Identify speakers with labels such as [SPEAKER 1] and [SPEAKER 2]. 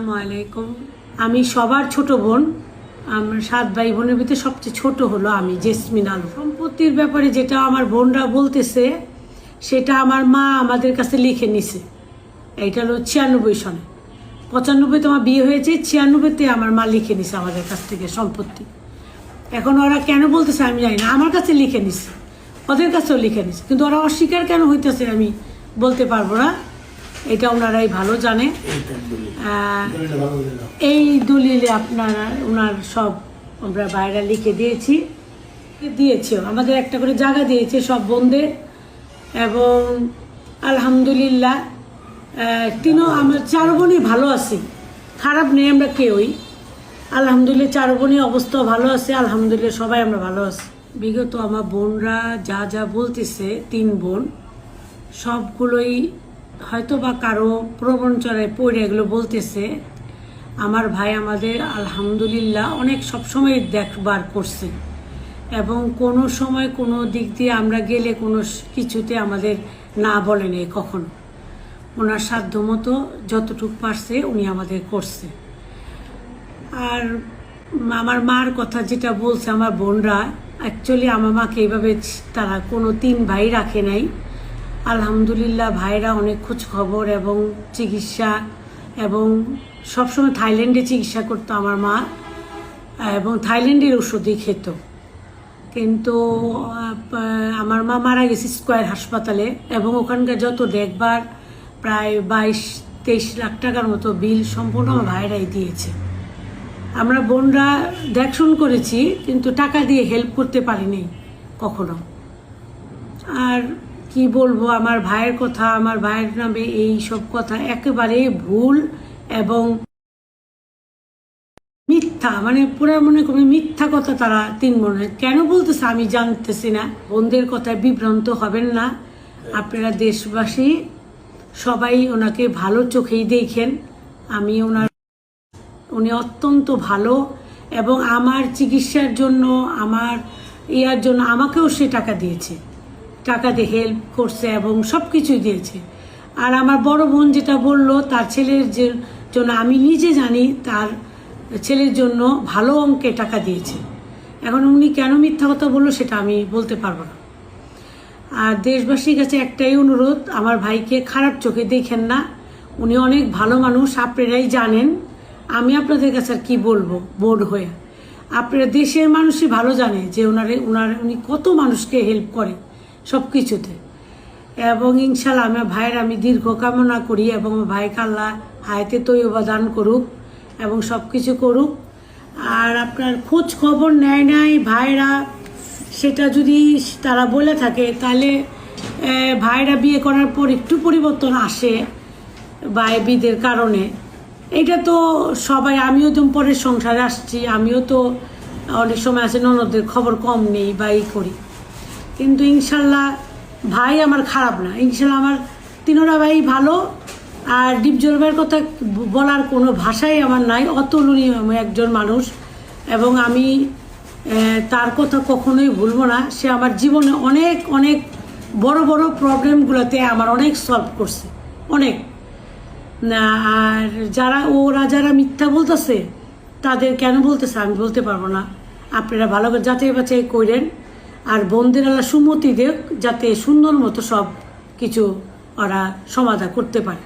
[SPEAKER 1] আসসালামু আলাইকুম। আমি সবার ছোট বোন। আমার 7 ভাই বোনের ভিতরে সবচেয়ে ছোট হলো আমি, জেসমিন আলম। সম্পত্তির ব্যাপারে যেটা আমার বোনরা বলতেছে সেটা আমার মা আমাদের কাছে লিখে নিছে। এইটা হলো 96 সনে, 95-তে আমার বিয়ে হয়েছে, 96-তে আমার মা লিখে নিছে আমাদের কাছ থেকে সম্পত্তি। এখন ওরা কেন বলতেছে আমি জানি না, আমার কাছে লিখে নিছে, ওদের কাছেও লিখে নিছে, কিন্তু ওরা অস্বীকার কেন হইতেছে আমি বলতে পারবো না, এটা ওনারাই ভালো জানে। এই দলিলে আপনারা ওনার সব আমরা বাইরে লিখে দিয়েছে আমাদের একটা করে জায়গা দিয়েছে সব বোনদের। এবং আলহামদুলিল্লাহ তিনও আমার 4 বোনই ভালো আছি, খারাপ নেই আমরা কেউই। আলহামদুলিল্লাহ 4 বোনই অবস্থা ভালো আছে, আলহামদুলিল্লাহ সবাই আমরা ভালো আছি। বিগত আমার বোনরা যা যা বলতেছে, 3 বোন সবগুলোই হয়তো বা কারো প্রবঞ্চনায় পড়ে এগুলো বলতেছে। আমার ভাই আমাদের আলহামদুলিল্লাহ অনেক সবসময় দেখবার করছে, এবং কোনো সময় কোনো দিক দিয়ে আমরা গেলে কোনো কিছুতে আমাদের না বলেনি কখনো। ওনার সাধ্যমতো যতটুকু পারছে উনি আমাদের করছে। আর আমার মার কথা যেটা বলছে আমার বোনরা, অ্যাকচুয়ালি আমার মাকে এইভাবে তারা কোনো 3 ভাই রাখে নাই। আলহামদুলিল্লাহ ভাইরা অনেক খোঁজ খবর এবং চিকিৎসা, এবং সবসময় থাইল্যান্ডে চিকিৎসা করতো আমার মা, এবং থাইল্যান্ডের ওষুধই খেত। কিন্তু আমার মা মারা গেছে স্কয়ার হাসপাতালে, এবং ওখানকার যত দেখবার প্রায় 22-23 লাখ টাকার মতো বিল সম্পূর্ণ আমার ভাইরাই দিয়েছে। আমরা বোনরা দেখশন করেছি, কিন্তু টাকা দিয়ে হেল্প করতে পারিনি কখনো। আর কি বলবো, আমার ভাইয়ের কথা, আমার ভাইয়ের নামে এই সব কথা একেবারে ভুল এবং মিথ্যা, মানে পুরো মনে করি মিথ্যা কথা। তারা 3 বোনের কেন বলতেছে আমি জানতেছি না। বোনদের কথায় বিভ্রান্ত হবেন না আপনারা, দেশবাসী সবাই ওনাকে ভালো চোখেই দেখেন। উনি অত্যন্ত ভালো, এবং আমার চিকিৎসার জন্য, আমার ইয়ার জন্য আমাকেও সে টাকা দিয়েছে, টাকা দিয়ে হেল্প করছে এবং সব কিছুই দিয়েছে। আর আমার বড় বোন যেটা বললো তার ছেলের জন্য, আমি নিজে জানি তার ছেলের জন্য ভালো অঙ্কে টাকা দিয়েছে। এখন উনি কেন মিথ্যা কথা বললো সেটা আমি বলতে পারবো না। আর দেশবাসীর কাছে একটাই অনুরোধ, আমার ভাইকে খারাপ চোখে দেখেন না, উনি অনেক ভালো মানুষ, আপনারাই জানেন। আমি আপনাদের কাছে আর কি বলবো বোর্ড হয়ে, আপনারা দেশের মানুষই ভালো জানে যে উনি কত মানুষকে হেল্প করে সব কিছুতে। এবং ইনশাল্লাহ আমার ভাইয়ের আমি দীর্ঘ কামনা করি, এবং আমার ভাইকে আল্লাহ হায়াতে তৈয়বা দান করুক এবং সব কিছু করুক। আর আপনার খোঁজ খবর নেয় নাই ভাইরা, সেটা যদি তারা বলে থাকে তাহলে ভাইরা বিয়ে করার পর একটু পরিবর্তন আসে বিদের কারণে। এটা তো সবাই, আমিও তো পরের সংসারে আসছি, আমিও তো অনেক সময় আছে ননদের খবর কম নেই বা এই করি, কিন্তু ইনশাল্লাহ ভাই আমার খারাপ না, ইনশাল্লাহ আমার 3টা ভাই ভালো। আর ডিপজল ভাইয়ের কথা বলার কোনো ভাষাই আমার নাই, অতুলনীয় একজন মানুষ, এবং আমি তার কথা কখনোই ভুলবো না। সে আমার জীবনে অনেক অনেক বড় বড় প্রবলেমগুলোতে আমার অনেক সলভ করছে, অনেক। আর যারা মিথ্যা বলতেছে তাদের কেন বলতেছে আমি বলতে পারবো না। আপনারা ভালো করে যাচাই বাছাই করেন, আর বোনদের আল্লাহ সুমতি দেখ যাতে সুন্দর মতো সব কিছু ওরা সমাধান করতে পারে।